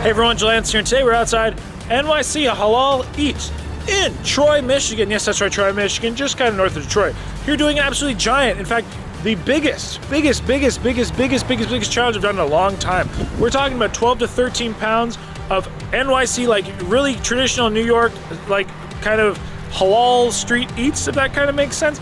Hey everyone, Lance here, and today we're outside NYC Halal Eats in Troy, Michigan. Yes, that's right, Troy, Michigan, just kind of north of Detroit. Here doing an absolutely giant, in fact, the biggest challenge I've done in a long time. We're talking about 12 to 13 pounds of NYC, like really traditional New York, like kind of halal street eats, if that kind of makes sense.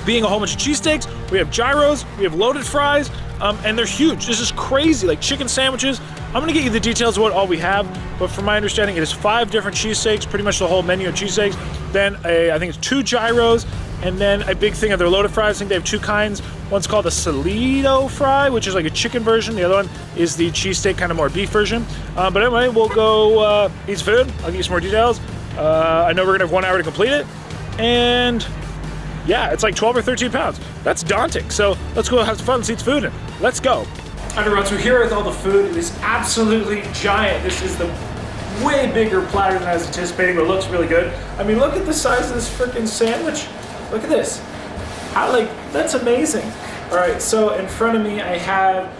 Being a whole bunch of cheesesteaks, we have gyros, we have loaded fries, and they're huge. This is crazy, like chicken sandwiches. I'm gonna get you the details of what all we have, but from my understanding, it is 5 different cheesesteaks, pretty much the whole menu of cheesesteaks. Then I think it's 2 gyros, and then a big thing of their loaded fries. I think they have 2 kinds. One's called a Solido fry, which is like a chicken version. The other one is the cheesesteak, kind of more beef version. But anyway, we'll go eat some food. I'll give you some more details. I know we're gonna have 1 hour to complete it, and yeah, it's like 12 or 13 pounds. That's daunting. So let's go have some fun, see some food, and let's go. All right, everyone, so here with all the food, it is absolutely giant. This is the way bigger platter than I was anticipating, but it looks really good. I mean, look at the size of this freaking sandwich. Look at this. That's amazing. All right, so in front of me, I have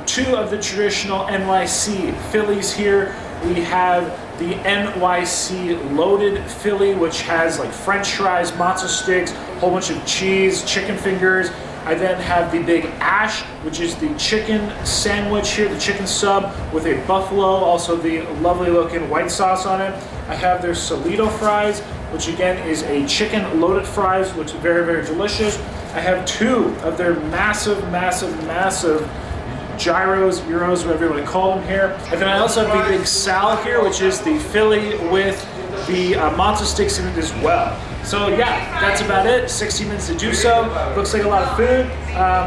2 of the traditional NYC Phillies here. We have the NYC Loaded Philly, which has like French fries, matzo sticks, a whole bunch of cheese, chicken fingers. I then have the Big Ash, which is the chicken sandwich here, the chicken sub with a buffalo, also the lovely looking white sauce on it. I have their Solido fries, which again is a chicken loaded fries, which is very, very delicious. I have 2 of their massive gyros, euros, whatever you want to call them here. And then I also have the Big Sal here, which is the Philly with the matzo sticks in it as well. So yeah, that's about it. 60 minutes to do so. Looks like a lot of food,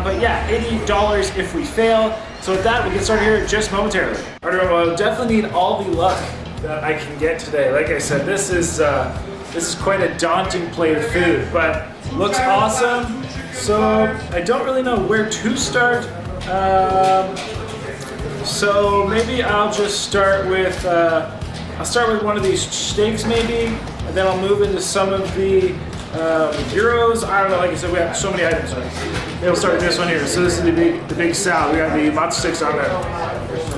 but yeah, $80 if we fail. So with that, we'll get started here just momentarily. All right, well, I'll definitely need all the luck that I can get today. Like I said, this is quite a daunting plate of food, but looks awesome. So I don't really know where to start. So maybe I'll just start with one of these steaks maybe, and then I'll move into some of the gyros. I don't know, like I said, we have so many items. Maybe we'll start with this one here. So this is the big salad. We got the matzo sticks on there. All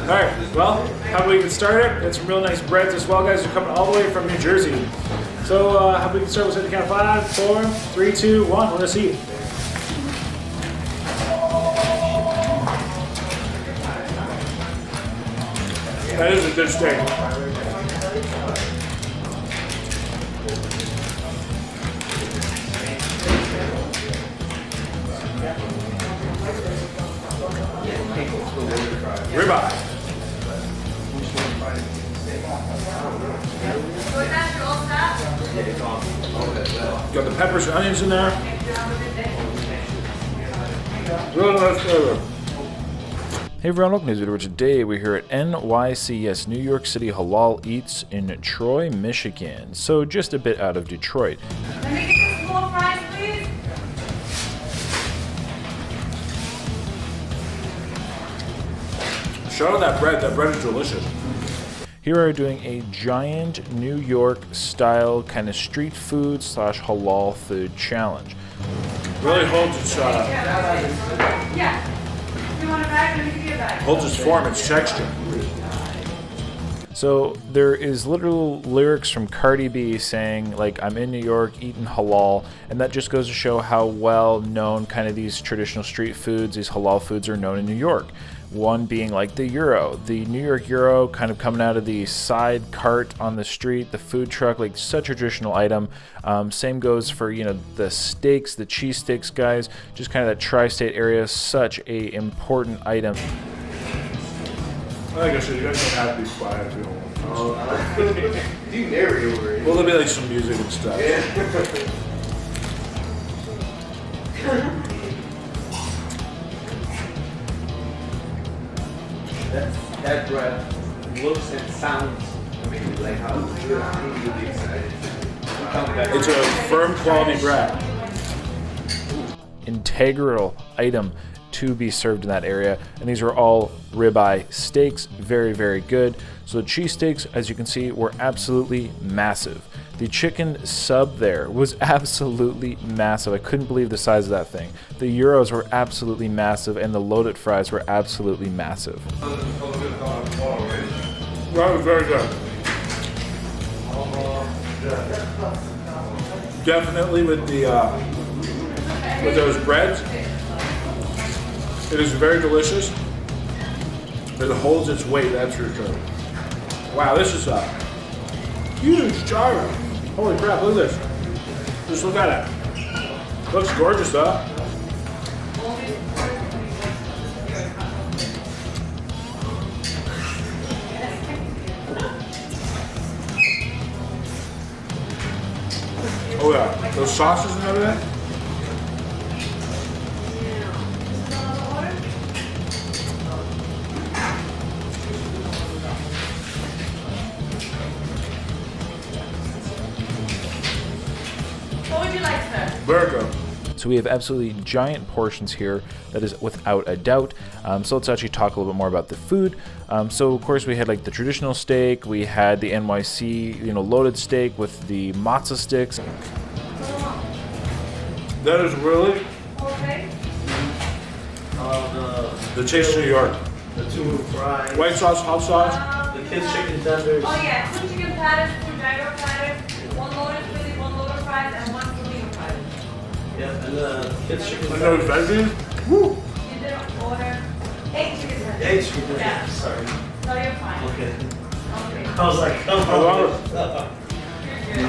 right, well, how about we get started? Got some real nice breads as well, guys. They're coming all the way from New Jersey. So how about we can start with the count of 5, 4, 3, 2, 1. Let's eat. That is a good steak. Ribeye. Got the peppers and onions in there. Really nice flavor. Hey everyone, welcome to this video where today we're here at NYC, yes, New York City Halal Eats in Troy, Michigan. So just a bit out of Detroit. Let me get some small fries, please. Shout out that bread is delicious. Here we are doing a giant New York style kind of street food / halal food challenge. Really holds its Yeah. You want a bag? Let me give you a bag. holds its form, its texture. So there is literal lyrics from Cardi B saying like, I'm in New York eating halal, and that just goes to show how well known kind of these traditional street foods, these halal foods are known in New York. One being like the gyro, the New York gyro, kind of coming out of the side cart on the street, the food truck, like such a traditional item. Same goes for, you know, the steaks, the cheesesteaks, guys, just kind of that tri-state area, such a important item. Like I said, you guys don't have to be quiet if you don't want to. You narrate over it. Well, there'll be like some music and stuff. That breath looks and sounds amazing. Like how it's good. I'm really excited. It's a firm quality bread. Integral item to be served in that area, and these are all ribeye steaks, very, very good. So the cheesesteaks, as you can see, were absolutely massive. The chicken sub there was absolutely massive. I couldn't believe the size of that thing. The gyros were absolutely massive, and the loaded fries were absolutely massive. That was very good. Definitely with those breads, it is very delicious. It holds its weight, that's for sure. Wow, this is a huge gyro. Holy crap, look at this. Just look at it. Looks gorgeous though. Oh yeah, those sauces and everything. What would you like, sir? Very good. So we have absolutely giant portions here, that is without a doubt. So let's actually talk a little bit more about the food. So of course we had like the traditional steak, we had the NYC, loaded steak with the matzo sticks. That is really Okay. the taste of New York. The two fries. White sauce, hot sauce. The kids' chicken tenders. Oh yeah, 2 chicken platters, 2 gyro platters, 1 loaded Philly, 1 loaded fries, and 1 tomato fries. Yeah, and the kids' chicken And those tenders. veggies. Woo! You didn't order 8 chicken tenders. 8 chicken tenders. Yeah. Sorry. So you're fine. Okay. Okay. I was like, come I love on. You're good.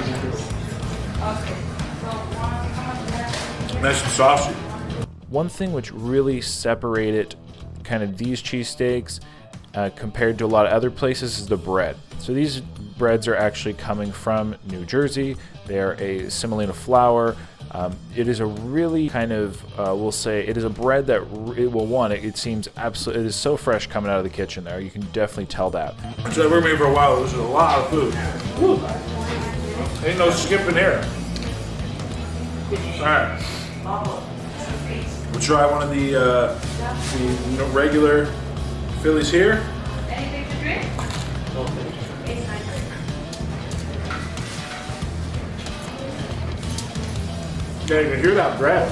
Okay. So how much is that? Nice and saucy. One thing which really separated kind of these cheesesteaks compared to a lot of other places is the bread. So these breads are actually coming from New Jersey. They are a semolina flour. It is a really kind of, we'll say, it is a bread that, it seems absolutely, it is so fresh coming out of the kitchen there. You can definitely tell that. So we're for a while. This is a lot of food. Woo. Ain't no skipping here. All right. We'll try one of the regular Phillies here. Anything to drink? Okay. 800. Yeah, you can hear that bread.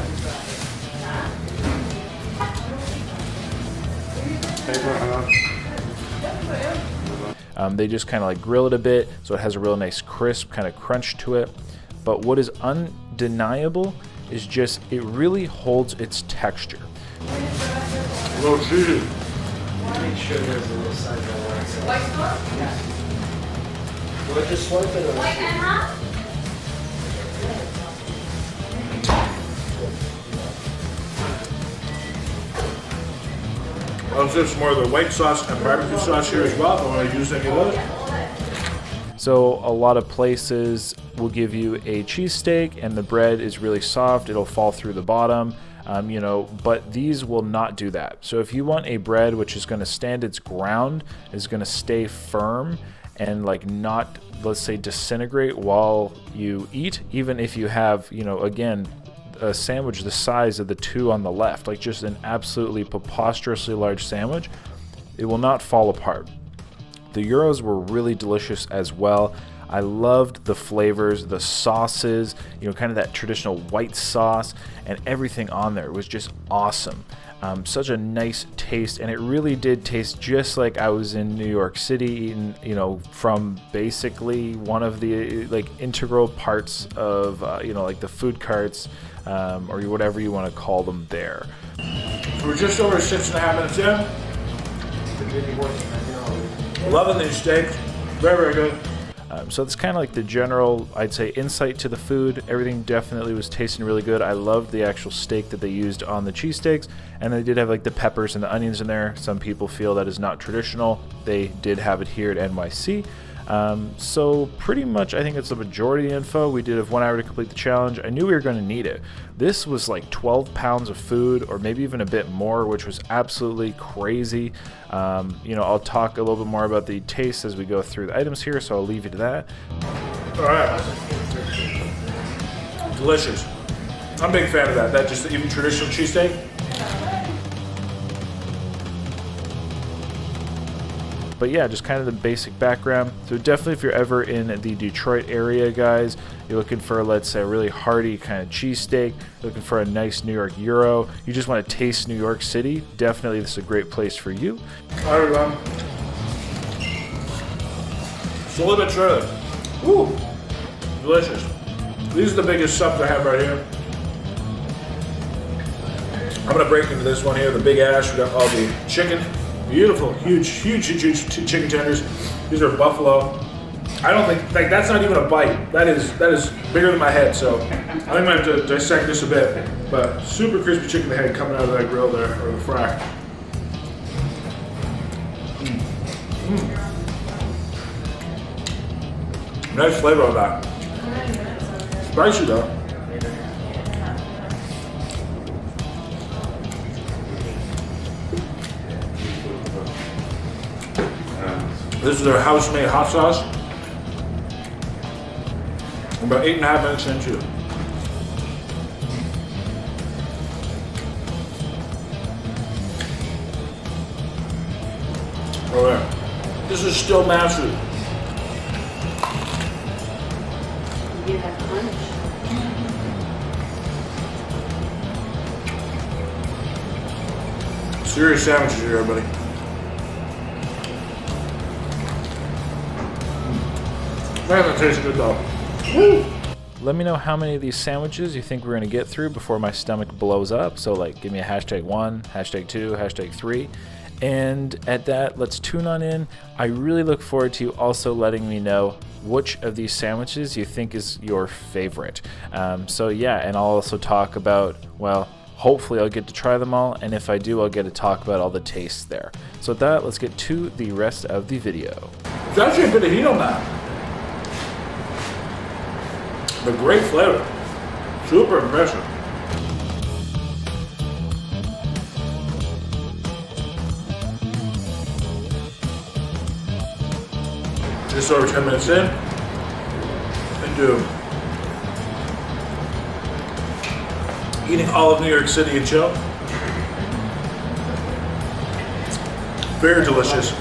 They just kind of like grill it a bit, so it has a real nice crisp kind of crunch to it. But what is undeniable is just it really holds its texture. A little cheesy. Make sure there's a little side of white sauce. White sauce? Or just swipe it or White and hot? I'll just more of the white sauce and barbecue sauce here as well. If I want to use any of those. So a lot of places will give you a cheesesteak and the bread is really soft. It'll fall through the bottom, but these will not do that. So if you want a bread which is going to stand its ground, is going to stay firm and not, let's say, disintegrate while you eat, even if you have, again, a sandwich the size of the two on the left, like just an absolutely preposterously large sandwich, it will not fall apart. The gyros were really delicious as well. I loved the flavors, the sauces, kind of that traditional white sauce, and everything on there was just awesome. Such a nice taste, and it really did taste just like I was in New York City eating, from basically one of the integral parts of, the food carts, or whatever you want to call them there. So we're just over 6.5 minutes in. Loving these steaks. Very, very good. So it's kind of like the general, I'd say, insight to the food. Everything definitely was tasting really good. I loved the actual steak that they used on the cheesesteaks, and they did have the peppers and the onions in there. Some people feel that is not traditional. They did have it here at NYC. So pretty much I think that's the majority of the info. We did have 1 hour to complete the challenge. I knew we were going to need it. This was like 12 pounds of food, or maybe even a bit more, which was absolutely crazy. I'll talk a little bit more about the taste as we go through the items here, so I'll leave you to that. All right. Delicious. I'm a big fan of that. That just even traditional cheesesteak. But yeah, just kind of the basic background. So definitely if you're ever in the Detroit area, guys, you're looking for, let's say, a really hearty kind of cheesesteak, looking for a nice New York gyro, you just want to taste New York City, definitely this is a great place for you. All right, Slowly but surely. Woo! Delicious. These are the biggest subs I have right here. I'm gonna break into this one here, the big ash. We got all the chicken. Beautiful, huge chicken tenders. These are buffalo. I don't think, like, that's not even a bite. That is bigger than my head, so I think I'm gonna have to dissect this a bit. But super crispy chicken head coming out of that grill there, or the frack. Nice flavor on that. Spicy though. This is their house-made hot sauce. About 8.5 minutes into. Oh yeah. This is still massive. You get that punch. Serious sandwiches here, everybody. Man, that tastes good though. Woo! Let me know how many of these sandwiches you think we're gonna get through before my stomach blows up. So like, give me a #1, #2, #3. And at that, let's tune on in. I really look forward to you also letting me know which of these sandwiches you think is your favorite. So yeah, and I'll also talk about, well, hopefully I'll get to try them all, and if I do, I'll get to talk about all the tastes there. So with that, let's get to the rest of the video. There's actually a bit of heat on that. But great flavor. Super impressive. Just over 10 minutes in, into eating all of New York City and chill. Very delicious.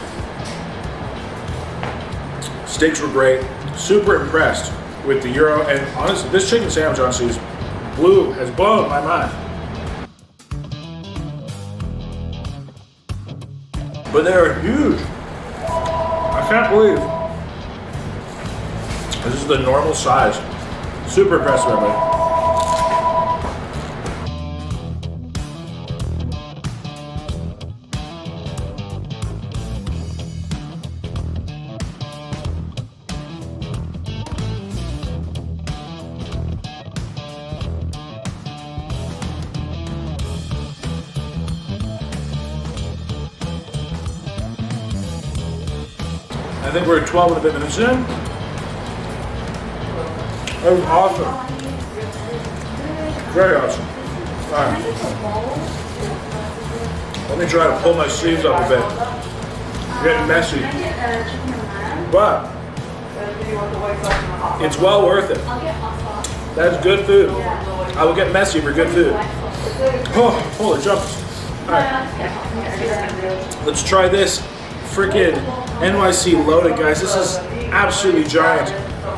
Steaks were great. Super impressed with the gyro, and honestly, this chicken sandwich honestly has blown my mind. But they're huge. I can't believe this is the normal size. Super impressive, everybody. I think we're 12 and a bit minutes in. That was awesome. Very awesome. All right. Let me try to pull my sleeves up a bit. Getting messy. But it's well worth it. That's good food. I will get messy for good food. Oh, holy jumpers. All right. Let's try this freaking NYC loaded, guys. This is absolutely giant.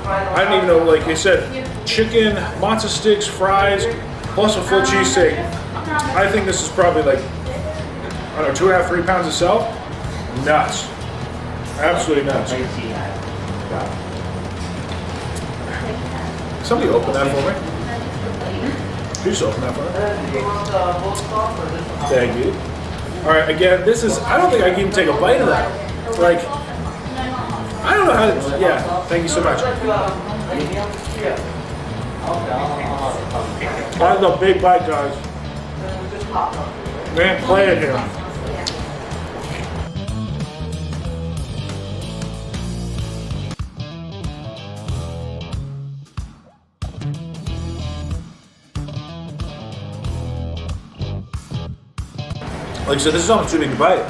I don't even know, like I said, chicken, matzo sticks, fries, plus a full cheesesteak. I think this is probably like, I don't know, 2.5, 3 pounds itself. Nuts. Absolutely nuts. Somebody open that for me. Please open that for me. Thank you. All right, again, this is, I don't think I can even take a bite of that. Like, I don't know how to, yeah, thank you so much. That's a big bite, guys. Man, play it here. Like I said, this is almost too big to bite.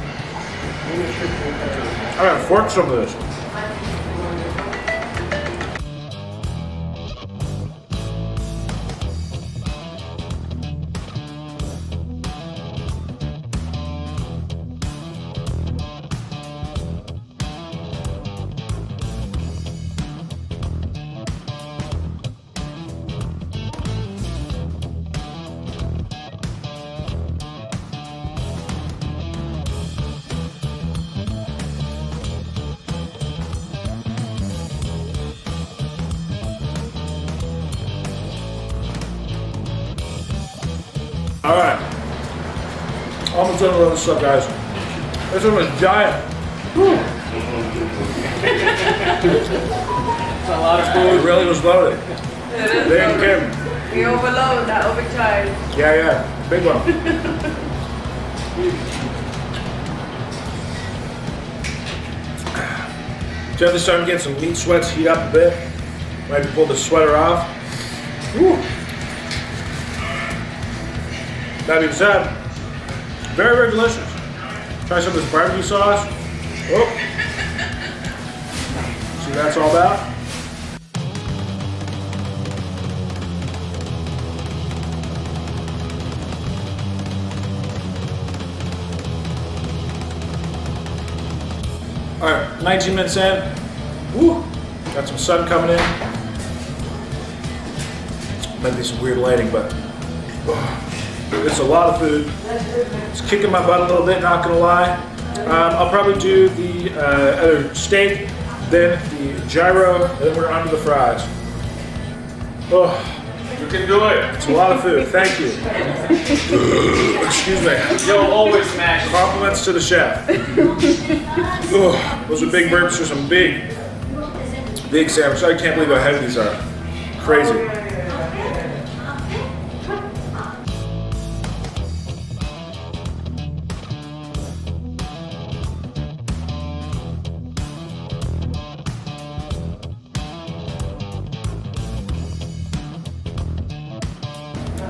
I gotta fork some of this. All right. Almost done with all this stuff, guys. This one was giant. It's a lot of It food. really was loaded. They didn't care. We overload, that overcharge. Yeah, big one. Definitely starting to get some meat sweats heat up a bit. Might have to pull the sweater off. Whew. That being said, very, very delicious. Try some of this barbecue sauce. Oh. See what that's all about? All right, 19 minutes in. Woo! Got some sun coming in. Might be some weird lighting, but it's a lot of food. It's kicking my butt a little bit, not gonna lie. I'll probably do the other steak, then the gyro, and then we're on to the fries. Oh, You can do it. it's a lot of food. Thank you. Excuse me. You'll always smash it. Compliments to the chef. Oh, those are big burps for some big sandwiches. I can't believe how heavy these are. Crazy.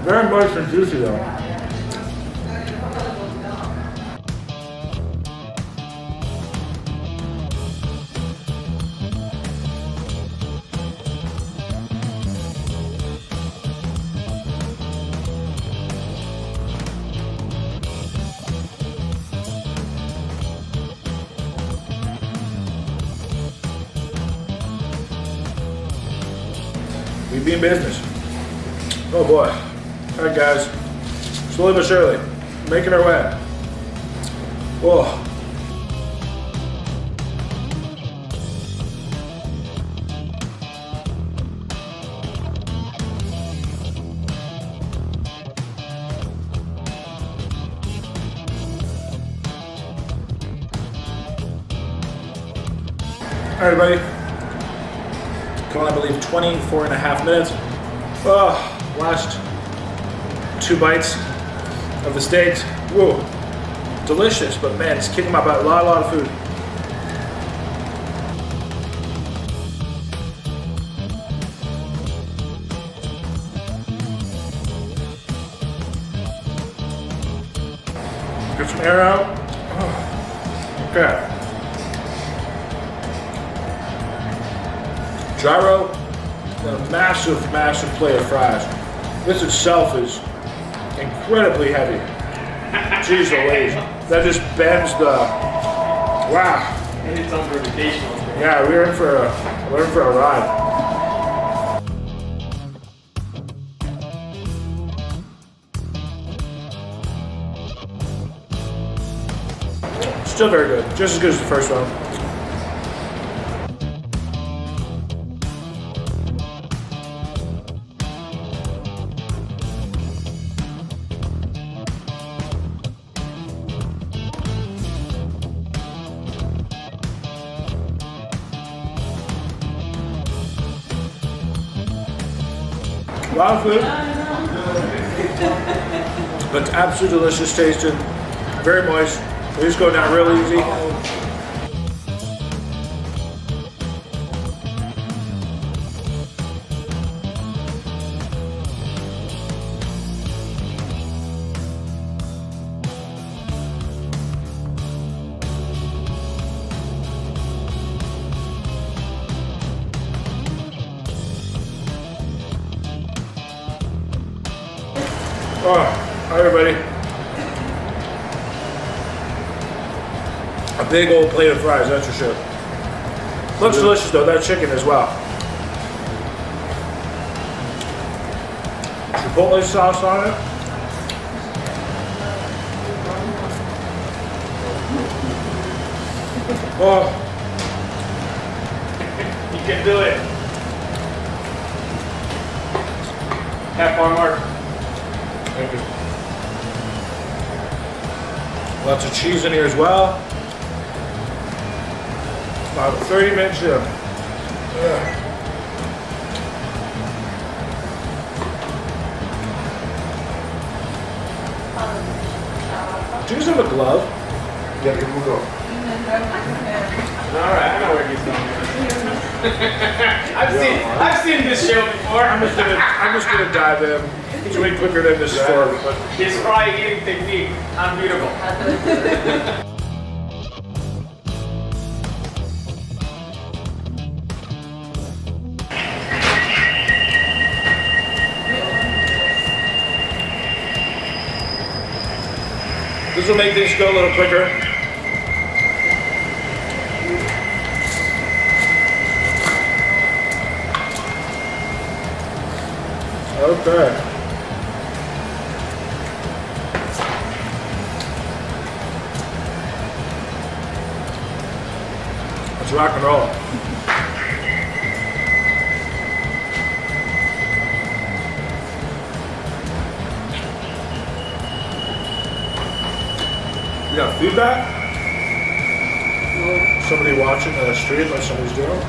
Very moist and juicy though. We be in business. Oh boy. All right, guys. Slowly but surely, making our way. Whoa. All right, everybody. Coming, I believe, 24 and a half minutes. Oh, last 2 bites of the steaks. Whoa, delicious, but man, it's kicking my butt. A lot of food. Get some air out. Oh, okay. Gyro, and a massive plate of fries. This itself is incredibly heavy. Jeez Louise. That just bends the, wow. And it's unpredictable. Yeah, we're in for a ride. Still very good. Just as good as the first one. A lot of food, but it's absolutely delicious tasting, very moist. They just go down real easy. Oh, hi everybody. A big old plate of fries, that's for sure. Looks delicious though, that chicken as well. Chipotle sauce on it. Oh, You can do it. Half hour mark. thank you. Lots of cheese in here as well. About 30 minutes in. Yeah. Do you just have a glove? Yeah, you can go. Alright, I know where he's going. I've seen this show before. I'm just gonna dive in. It's way quicker than this story. But His fry eating technique, unbeatable. this will make things go a little quicker. Okay. Let's rock and roll. You got feedback? Somebody watching the stream like somebody's doing?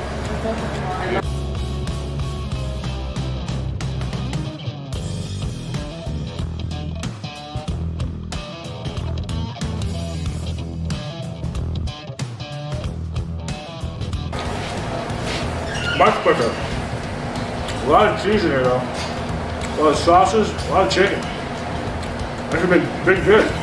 Much quicker. A lot of cheese in here though. A lot of sauces, a lot of chicken. That's a big dish.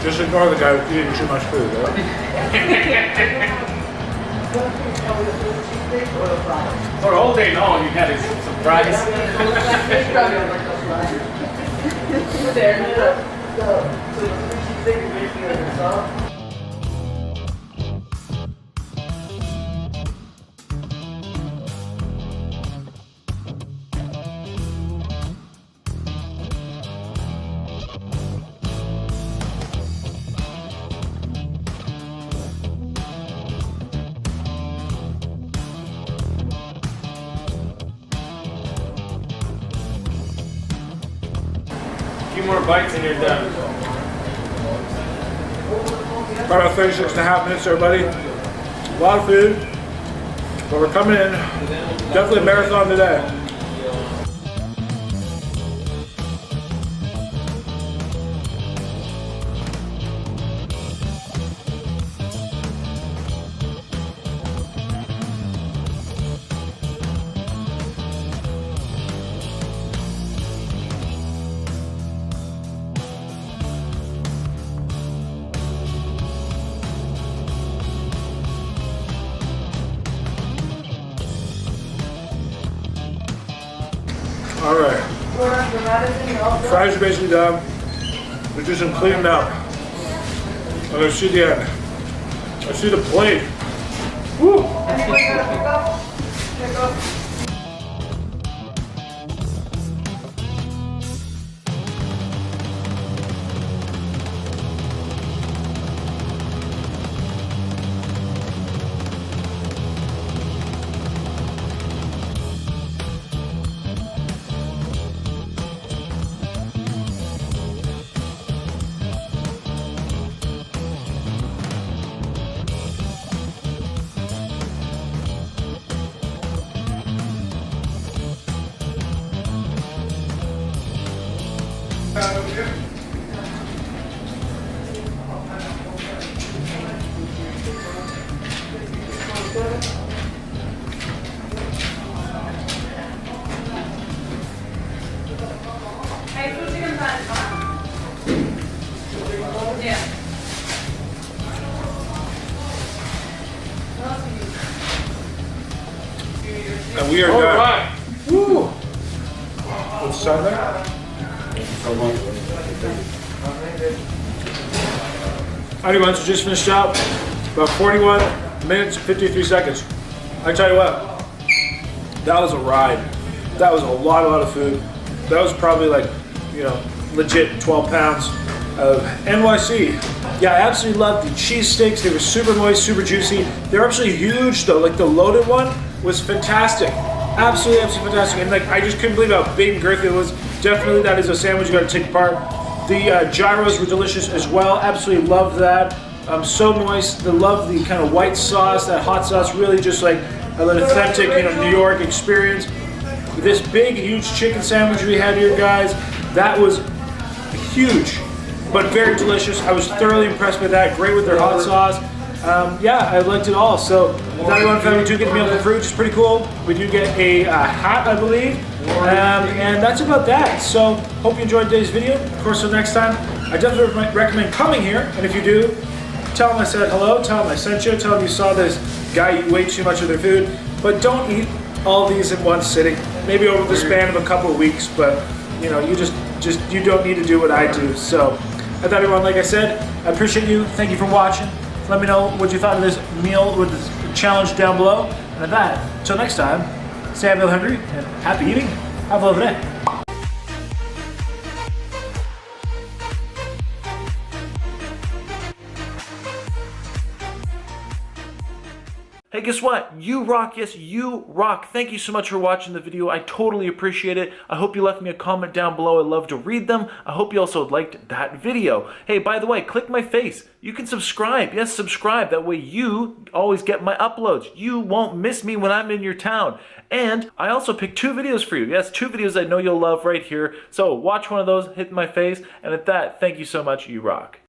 Just ignore the guy eating too much food, right? For all day long, you had a surprise. A few more bites and you're done. About 36.5 minutes, everybody. A lot of food, but we're coming in. Definitely a marathon today. All right. Fries are basically done. We're just some cleaning up. I see the end. I see the plate. Woo! Hey, 2 chicken thighs, huh? Yeah. And we are All done. right. Woo! What's Sunday? Anyways, so just finished up. About 41 minutes and 53 seconds. I tell you what, that was a ride. That was a lot of food. That was probably like, you know, legit 12 pounds of NYC. Yeah, I absolutely loved the cheesesteaks. They were super moist, super juicy. They were absolutely huge though. Like the loaded one was fantastic. Absolutely fantastic. And like, I just couldn't believe how big and girthy it was. Definitely that is a sandwich you gotta take apart. The gyros were delicious as well. Absolutely loved that. So moist. I love the kind of white sauce, that hot sauce, really just like an authentic, you know, New York experience. This big, huge chicken sandwich we had here, guys, that was huge, but very delicious. I was thoroughly impressed with that. Great with their hot sauce. Yeah, I liked it all. So, without anyone family, we do get the meal for free, which is pretty cool. We do get a hat, I believe. And that's about that. So, hope you enjoyed today's video. Of course, until next time, I definitely recommend coming here. And if you do, tell them I said hello, tell them I sent you, tell them you saw this guy eat way too much of their food. But don't eat all these in one sitting. Maybe over the span of a couple of weeks, but you know, you you don't need to do what I do. So, I thought everyone, like I said, I appreciate you. Thank you for watching. Let me know what you thought of this meal with this challenge down below. And at that, till next time, stay happy, hungry, and happy eating. Have a lovely day. Hey, guess what? You rock. Yes, you rock. Thank you so much for watching the video. I totally appreciate it. I hope you left me a comment down below. I'd love to read them. I hope you also liked that video. Hey, by the way, click my face. You can subscribe. Yes, subscribe. That way you always get my uploads. You won't miss me when I'm in your town. And I also picked 2 videos for you. Yes, 2 videos I know you'll love right here. So watch one of those, hit my face. And at that, thank you so much. You rock.